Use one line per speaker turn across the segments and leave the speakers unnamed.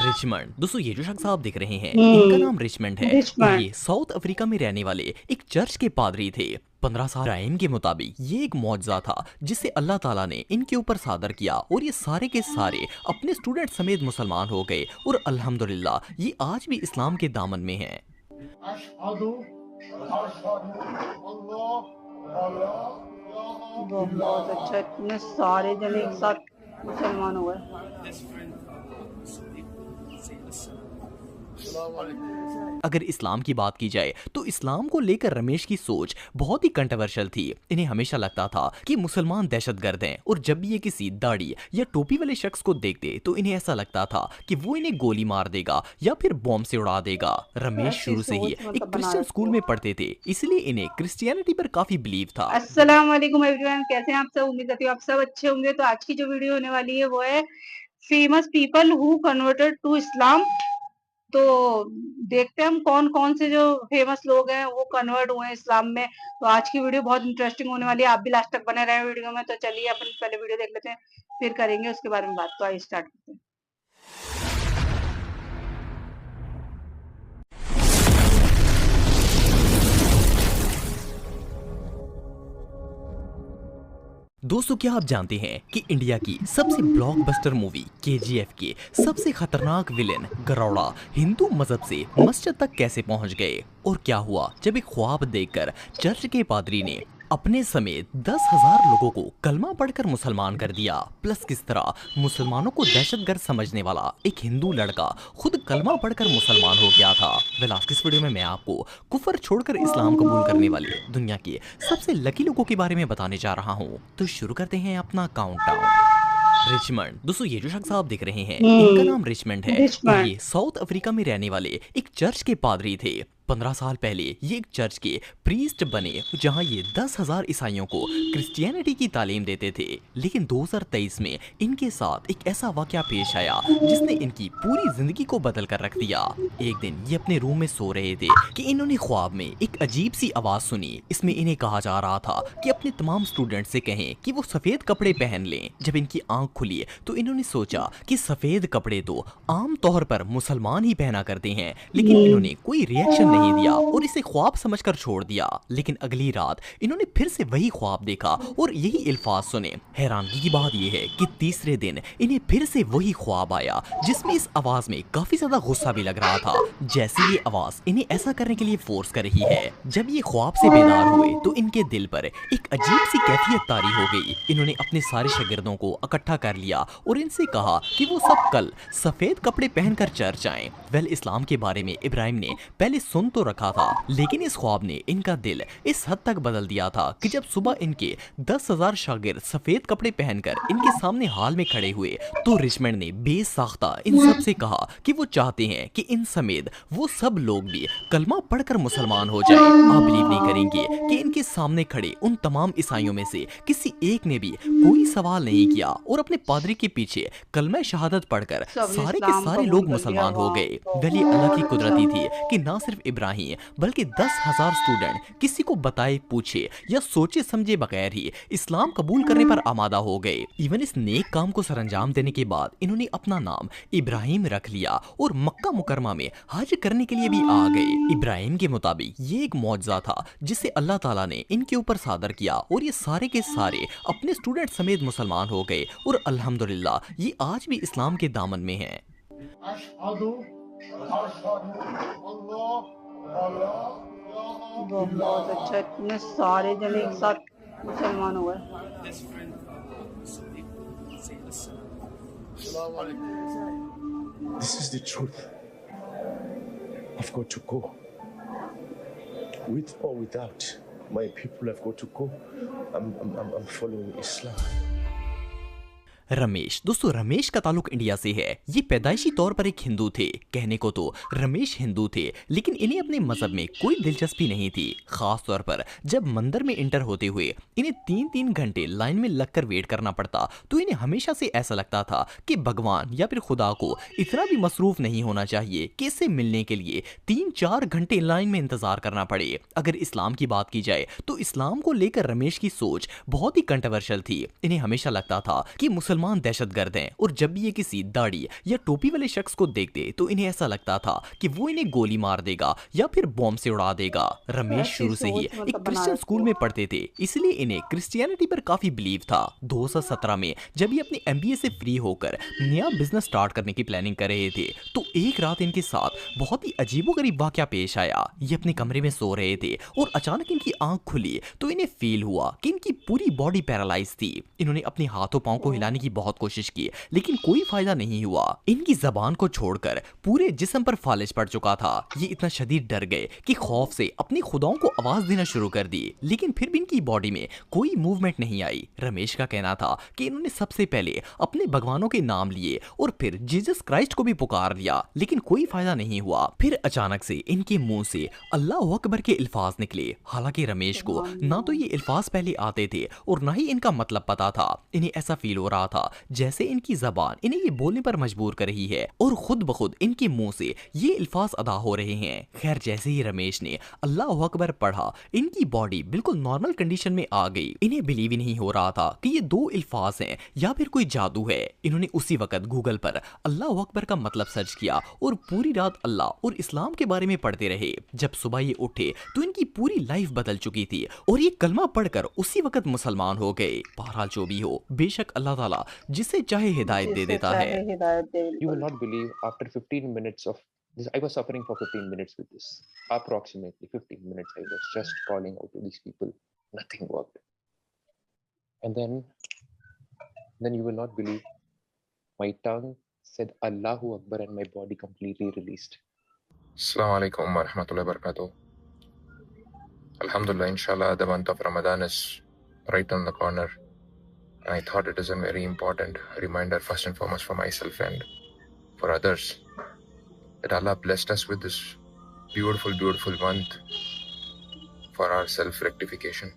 Richmond. दोस्तों ये जो शख्स आप देख रहे हैं इनका नाम रिचमंड है
रिच
और
मैन।
ये साउथ अफ्रीका में रहने वाले एक चर्च के पादरी थे। 15 साल इब्राहिम के मुताबिक ये एक मौजज़ा था जिसे अल्लाह ताला ने इनके ऊपर सादर किया और ये सारे के सारे अपने स्टूडेंट समेत मुसलमान हो गए और अल्हम्दुलिल्लाह ये आज भी इस्लाम के दामन में हैं।
अशहदु अशहदु
बहुत अच्छा, इतने सारे जने एक साथ मुसलमान हो गए।
अगर इस्लाम की बात की जाए तो इस्लाम को लेकर रमेश की सोच बहुत ही कंट्रोवर्शियल थी। इन्हें हमेशा लगता था कि मुसलमान दहशतगर्द हैं और जब भी ये किसी दाढ़ी या टोपी वाले शख्स को देखते तो इन्हें ऐसा लगता था कि वो इन्हें गोली मार देगा या फिर बॉम्ब से उड़ा देगा। रमेश
ऐसी
शुरू से ही
सोच
एक
मतलब बना
क्रिश्चियन
रखी
स्कूल
है।
में पढ़ते थे, इसलिए इन्हें क्रिश्चियनिटी पर काफी बिलीव था।
अस्सलाम वालेकुम एवरीवन, कैसे हैं आप सब? उम्मीद करती हूँ आप सब अच्छे होंगे। तो आज की जो वीडियो होने वाली है वो है famous people who converted to Islam. तो देखते हैं हम कौन कौन से जो फेमस लोग हैं वो कन्वर्ट हुए हैं इस्लाम में। तो आज की वीडियो बहुत इंटरेस्टिंग होने वाली है, आप भी लास्ट तक बने रहे वीडियो में। तो चलिए अपन पहले वीडियो देख लेते हैं, फिर करेंगे उसके बारे में बात। तो आइए स्टार्ट करते हैं।
दोस्तों क्या आप जानते हैं कि इंडिया की सबसे ब्लॉकबस्टर मूवी केजीएफ के सबसे खतरनाक विलेन गरौड़ा हिंदू मजहब से मस्जिद तक कैसे पहुंच गए और क्या हुआ जब एक ख्वाब देखकर चर्च के पादरी ने अपने समेत 10,000 लोगों को कलमा पढ़कर मुसलमान कर दिया। प्लस किस तरह मुसलमानों को दहशतगर्द समझने वाला एक हिंदू लड़का खुद कलमा पढ़कर मुसलमान हो गया था। वेल आज की इस वीडियो में मैं आपको कुफर छोड़कर इस्लाम कबूल करने वाले दुनिया के सबसे लकी लोगों के बारे में बताने जा रहा हूँ। तो शुरू करते हैं अपना काउंटडाउन। रिचमंड। दोस्तों ये जो शख्स आप देख रहे हैं इनका नाम रिचमंड है
रिच
और
मैन।
ये साउथ अफ्रीका में रहने वाले एक चर्च के पादरी थे। 15 साल पहले ये एक चर्च के प्रीस्ट बने जहां ये 10,000 ईसाइयों को क्रिश्चियनिटी की तालीम देते थे। लेकिन 2023 में इनके साथ एक ऐसा वाकया पेश आया जिसने इनकी पूरी जिंदगी को बदल कर रख दिया। एक दिन ये अपने रूम में सो रहे थे कि इन्होंने ख्वाब में एक अजीब सी आवाज सुनी। इसमें इन्हें कहा जा रहा था कि अपने तमाम स्टूडेंट से कहें कि वो सफेद कपड़े पहन लें। जब इनकी आंख खुली तो इन्होंने सोचा कि सफेद कपड़े तो आम तौर पर मुसलमान ही पहना करते हैं, लेकिन इन्होंने कोई रिएक्शन नहीं दिया और इसे ख्वाब समझकर छोड़ दिया। लेकिन अगली रात इन्होंने फिर से वही ख्वाब देखा और यही अल्फाज सुने। हैरानगी की बात यह है कि तीसरे दिन इन्हें फिर से वही ख्वाब आया जिसमें इस आवाज में काफी ज्यादा गुस्सा भी लग रहा था, जैसे ये आवाज इन्हें ऐसा करने के लिए फोर्स कर रही है। जब ये ख्वाब से बेदार हुए तो इनके दिल पर एक अजीब सी कैफियत तारी हो गई। इन्होंने अपने सारे शागिर्दों को इकट्ठा कर लिया और इनसे कहा कि वो सब कल सफेद कपड़े पहनकर चर्च आएं। वेल इस्लाम के बारे में इब्राहिम ने पहले सुन तो रखा था, लेकिन इस ख्वाब ने इनका दिल इस हद तक बदल दिया था कि जब सुबह इनके 10,000 शागिर्द सफेद कपड़े पहनकर इनके सामने हाल में खड़े हुए तो रिचमंड ने बेसाख्ता इन सब से कहा कि वो चाहते हैं कि इन समेत वो सब लोग भी कलमा पढ़कर मुसलमान हो जाएं। आप बिलीव नहीं करेंगे कि इनके सामने खड़े उन तमाम ईसाइयों में से किसी एक ने भी कोई सवाल नहीं किया और अपने पादरी के पीछे कलमा शहादत पढ़कर
सबने
सारे के
इस्लाम
सारे
कबूल
लोग
कर लिया।
मुसलमान हो
वाह।
गए। वली अल्लाह की कुदरती थी कि ना सिर्फ इब्राहिम बल्कि 10,000 स्टूडेंट किसी को बताए पूछे या सोचे समझे बगैर ही इस्लाम कबूल करने पर आमादा हो गए। इवन इस नेक काम को सरंजाम देने के बाद इन्होंने अपना नाम इब्राहिम रख लिया और मक्का मुकरमा में हज करने के लिए भी आ गए। इब्राहिम के मुताबिक ये एक मौजज़ा था जिसे अल्लाह ताला ने इनके ऊपर सादर किया और ये सारे के सारे अपने स्टूडेंट समेत मुसलमान हो गए और अल्हम्दुलिल्लाह ये आज भी इस्लाम के दामन में हैं।
अशहदु
बहुत अच्छा, इतने सारे जने एक साथ मुसलमान हो गए।
This is the truth. I've got to go. With or without, my people have got to go. I'm following Islam.
Ramesh. दोस्तों रमेश का ताल्लुक इंडिया से है। ये पैदाइशी तौर पर एक हिंदू थे। कहने को तो रमेश हिंदू थे, लेकिन इन्हें अपने मजहब में कोई दिलचस्पी नहीं थी। खास तौर पर जब मंदिर में इंटर होते हुए इन्हें 3-3 घंटे लाइन में लगकर वेट करना पड़ता तो इन्हें हमेशा से ऐसा लगता था कि भगवान या फिर खुदा को इतना भी मसरूफ नहीं होना चाहिए कि इससे मिलने के लिए 3-4 घंटे लाइन में इंतजार करना पड़े। अगर इस्लाम की बात की जाए तो इस्लाम को लेकर रमेश की सोच बहुत ही कंट्रोवर्शियल थी। इन्हें हमेशा लगता था कि मुसलमान मुसलमान दहशतगर्द हैं और जब भी ये किसी दाढ़ी या टोपी वाले शख्स को देखते तो इन्हें ऐसा लगता था कि वो इन्हें गोली मार देगा या फिर बॉम्ब से उड़ा देगा। रमेश शुरू से ही एक क्रिश्चियन स्कूल में पढ़ते थे, इसलिए इन्हें क्रिश्चियनिटी पर काफी बिलीव था। 2017 में जब ये अपने MBA से फ्री होकर नया बिजनेस स्टार्ट करने की प्लानिंग कर रहे थे तो एक रात इनके साथ बहुत ही अजीबोगरीब वाकया पेश आया। ये अपने कमरे में सो रहे थे और अचानक इनकी आंख खुली तो इन्हें फील हुआ कि इनकी पूरी बॉडी पैरालाइज थी। इन्होंने अपने हाथों पांव को हिलाने की बहुत कोशिश की लेकिन कोई फायदा नहीं हुआ। इनकी जबान को छोड़कर पूरे जिस्म पर फालिज पड़ चुका था। ये इतना शदीद डर गए कि खौफ से अपनी खुदाओं को आवाज देना शुरू कर दी, लेकिन फिर भी इनकी बॉडी में कोई मूवमेंट नहीं आई। रमेश का कहना था कि इन्होंने सबसे पहले अपने भगवानों के नाम लिए और फिर जीसस क्राइस्ट को भी पुकार लिया, लेकिन कोई फायदा नहीं हुआ। फिर अचानक से इनके मुंह से अल्लाह अकबर के अल्फाज निकले। हालांकि रमेश को ना तो ये अल्फाज पहले आते थे और ना ही इनका मतलब पता था। इन्हें ऐसा फील हो रहा था जैसे इनकी जबान इन्हें ये बोलने पर मजबूर कर रही है और खुद ब खुद इनके मुंह से ये अल्फाज अदा हो रहे हैं। खैर, जैसे ही रमेश ने अल्लाह अकबर पढ़ा इनकी बॉडी बिल्कुल नॉर्मल कंडीशन में आ गई। इन्हें बिलीव ही नहीं हो रहा था कि ये दो अल्फाज हैं या फिर कोई जादू है। इन्होंने उसी वक्त गूगल पर अल्लाह अकबर का मतलब सर्च किया और पूरी रात अल्लाह और इस्लाम के बारे में पढ़ते रहे। जब सुबह ये उठे तो इनकी पूरी लाइफ बदल चुकी थी और ये कलमा पढ़कर उसी वक्त मुसलमान हो गए। बहरहाल जो भी हो, बेशक अल्लाह ताला जिसे चाहे हिदायत दे देता है।
You will not believe, after 15 minutes of this, I was suffering for 15 minutes with this. Approximately 15 minutes, I was just calling out to these people. Nothing worked. And then you will not believe, my tongue said Allahu Akbar and my body completely released.
Assalamu alaikum wa rahmatullahi wa barakatuh. Alhamdulillah, inshallah, the month of Ramadan is right on the corner. And I thought it is a very important reminder, first and foremost, for myself and for others, that Allah blessed us with this beautiful, beautiful month for our self-rectification.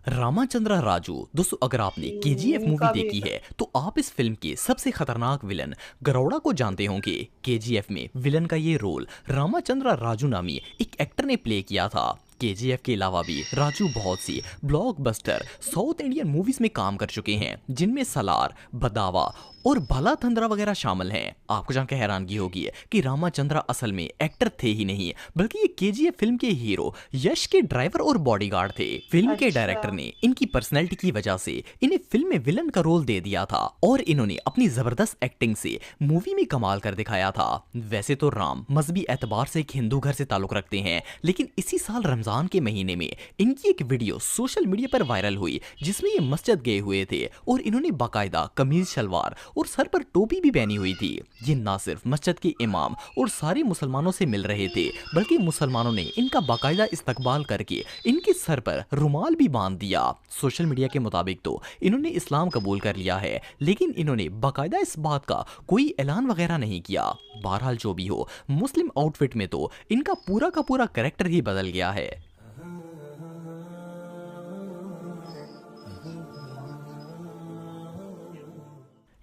रामाचंद्रा Raju. दोस्तों, अगर आपने KGF movie देखी है तो आप इस film के सबसे खतरनाक विलन गरौड़ा को जानते होंगे। KGF में विलन का ये रोल रामाचंद्रा राजू नामी एक एक्टर ने प्ले किया था। KGF के अलावा भी राजू बहुत सी ब्लॉकबस्टर साउथ इंडियन मूवीज में काम कर चुके हैं, जिनमें सलार, बदावा और भला थंदरा वगैरह शामिल हैं। आपको जानकर हैरानगी होगी कि रामाचंद्रा असल में एक्टर थे ही नहीं, बल्कि ये KGF फिल्म के हीरो यश के ड्राइवर और बॉडीगार्ड थे। फिल्म के डायरेक्टर ने इनकी पर्सनैलिटी की वजह से इन्हें फिल्म में विलन का रोल दे दिया था और इन्होंने अपनी जबरदस्त एक्टिंग से मूवी में कमाल कर दिखाया था। वैसे तो राम मजहबी एतबार से एक हिंदू घर से ताल्लुक रखते हैं, लेकिन इसी साल रमजान के महीने में इनकी एक वीडियो सोशल मीडिया पर वायरल हुई जिसमें ये मस्जिद गए हुए थे और इन्होंने बाकायदा कमीज शलवार और सर पर टोपी भी पहनी हुई थी। ये ना सिर्फ मस्जिद के इमाम और सारे मुसलमानों से मिल रहे थे, बल्कि मुसलमानों ने इनका बाकायदा इस्तकबाल करके इनके सर पर रुमाल भी बांध दिया। सोशल मीडिया के मुताबिक तो इन्होंने इस्लाम कबूल कर लिया है, लेकिन इन्होंने बाकायदा इस बात का कोई ऐलान वगैरह नहीं किया। बहरहाल जो भी हो, मुस्लिम आउटफिट में तो इनका पूरा का पूरा कैरेक्टर ही बदल गया है।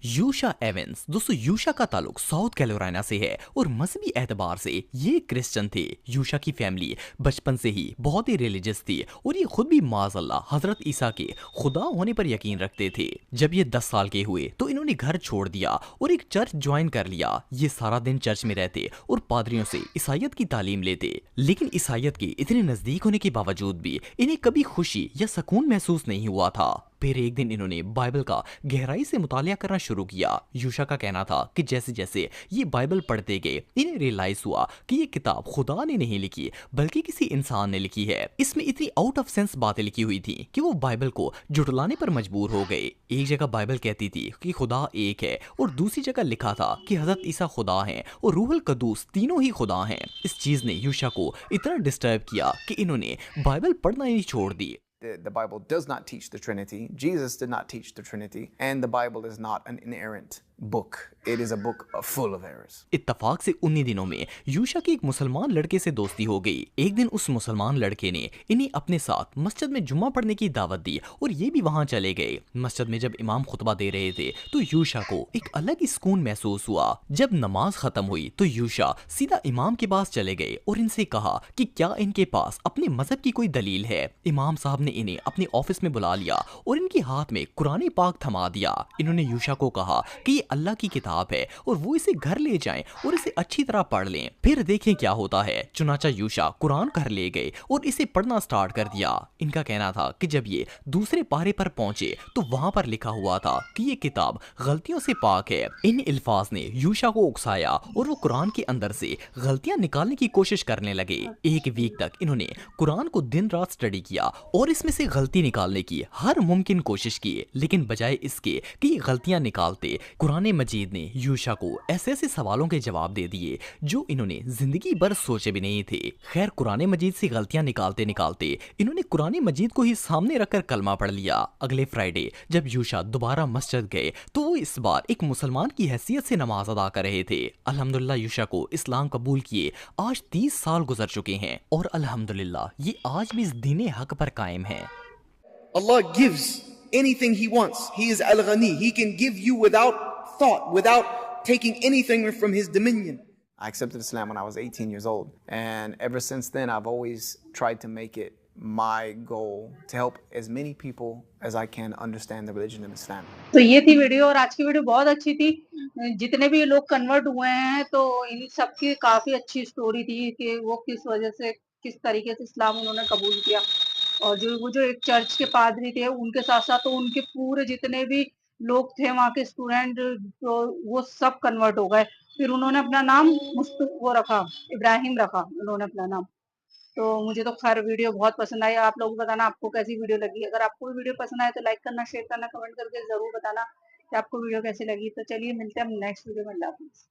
यूशा एवेंस। दोस्तों, यूशा का ताल्लुक साउथ कैरोलिना से है और मजहबी एतबार से ये क्रिश्चियन थे। यूशा की फैमिली बचपन से ही बहुत ही रिलीजियस थी और ये खुद भी माज़अल्लाह हजरत ईसा के खुदा होने पर यकीन रखते थे। जब ये 10 साल के हुए तो इन्होंने घर छोड़ दिया और एक चर्च ज्वाइन कर लिया। ये सारा दिन चर्च में रहते और पादरियों से ईसाइयत की तालीम लेते, लेकिन ईसाइयत के इतने नजदीक होने के बावजूद भी इन्हें कभी खुशी या सुकून महसूस नहीं हुआ था। फिर एक दिन इन्होंने बाइबल का गहराई से मुतालिया करना शुरू किया। यूशा का कहना था कि जैसे जैसे ये बाइबल पढ़ते गए इन्हें रियलाइज हुआ कि ये किताब खुदा ने नहीं लिखी बल्कि किसी इंसान ने लिखी है। इसमें इतनी आउट ऑफ सेंस बातें लिखी हुई थी कि वो बाइबल को जुटलाने पर मजबूर हो गए। एक जगह बाइबल कहती थी कि खुदा एक है और दूसरी जगह लिखा था कि हजरत ईसा खुदा हैं और रूहुल कदूस तीनों ही खुदा हैं। इस चीज ने यूशा को इतना डिस्टर्ब किया कि इन्होंने बाइबल पढ़ना ही छोड़ दी।
The Bible does not teach the Trinity. Jesus did not teach the Trinity. And the Bible is not an inerrant book. it is a book full of errors.
इत्तफाक से उन्हीं दिनों में यूशा की एक मुसलमान लड़के से दोस्ती हो गई। एक दिन उस मुसलमान लड़के ने इन्हें अपने साथ मस्जिद में जुम्मा पढ़ने की दावत दी और ये भी वहां चले गए। मस्जिद में जब इमाम खुतबा दे रहे थे तो यूशा को एक अलग ही सुकून महसूस हुआ। जब नमाज खत्म हुई तो यूशा सीधा इमाम के पास चले गए और इनसे कहा कि क्या इनके पास अपने मजहब की कोई दलील है। इमाम साहब ने इन्हें अपने ऑफिस में बुला लिया और इनके हाथ में कुरान पाक थमा दिया। इन्होंने यूशा को कहा कि ये अल्लाह की किताब है और वो इसे घर ले जाएं और इसे अच्छी तरह पढ़ लें, फिर देखें क्या होता है। चुनाचा यूशा कुरान घर ले गए और इसे पढ़ना स्टार्ट कर दिया। इनका कहना था कि जब ये दूसरे पारे पर पहुंचे तो वहां पर लिखा हुआ था कि ये किताब गलतियों से पाक है। इन अल्फाज ने यूशा को उकसाया और वो कुरान के अंदर से गलतियां निकालने की कोशिश करने लगे। एक वीक तक इन्होंने कुरान को दिन रात स्टडी किया और इसमें से गलती निकालने की हर मुमकिन कोशिश की, लेकिन बजाय इसके कि ये गलतियां निकालते, कुरान मजीद ने यूशा को ऐसे ऐसे सवालों के जवाब दे दिए जो इन्होंने जिंदगी भर सोचे भी नहीं थे। खैर, कुरान मजीद से गलतियां निकालते निकालते इन्होंने कुरान मजीद को ही सामने रखकर कलमा पढ़ लिया। अगले फ्राइडे जब यूशा दोबारा मस्जिद गए तो वो इस बार एक मुसलमान की हैसियत से नमाज अदा कर रहे थे। अल्हम्दुलिल्लाह यूशा को इस्लाम कबूल किए आज 30 साल गुजर चुके हैं और अल्हम्दुलिल्लाह ये आज भी इस दीन हक पर कायम है।
Allah gives anything He wants. He is Al-Ghani. He can give you without thought, without taking anything from His dominion.
I accepted Islam when I was 18 years old, and ever since then I've always tried to make it my goal to help as many people as I can understand the religion of Islam.
तो ये थी video और आज की video बहुत अच्छी थी। जितने भी लोग कन्वर्ट हुए हैं तो इन सबकी काफी अच्छी स्टोरी थी कि वो किस वजह से, किस तरीके से इस्लाम उन्होंने कबूल किया। और जो एक चर्च के पादरी थे उनके साथ साथ तो उनके पूरे जितने भी लोग थे वहाँ के स्टूडेंट, तो वो सब कन्वर्ट हो गए। फिर उन्होंने अपना नाम वो रखा, इब्राहिम रखा उन्होंने अपना नाम। तो मुझे तो खैर वीडियो बहुत पसंद आई। आप लोग बताना आपको कैसी वीडियो लगी। अगर आपको भी वीडियो पसंद आए तो लाइक करना, शेयर करना, कमेंट करके जरूर बताना कि आपको वीडियो कैसी लगी। तो चलिए मिलते हैं हम नेक्स्ट वीडियो में। अल्लाह हाफिज़।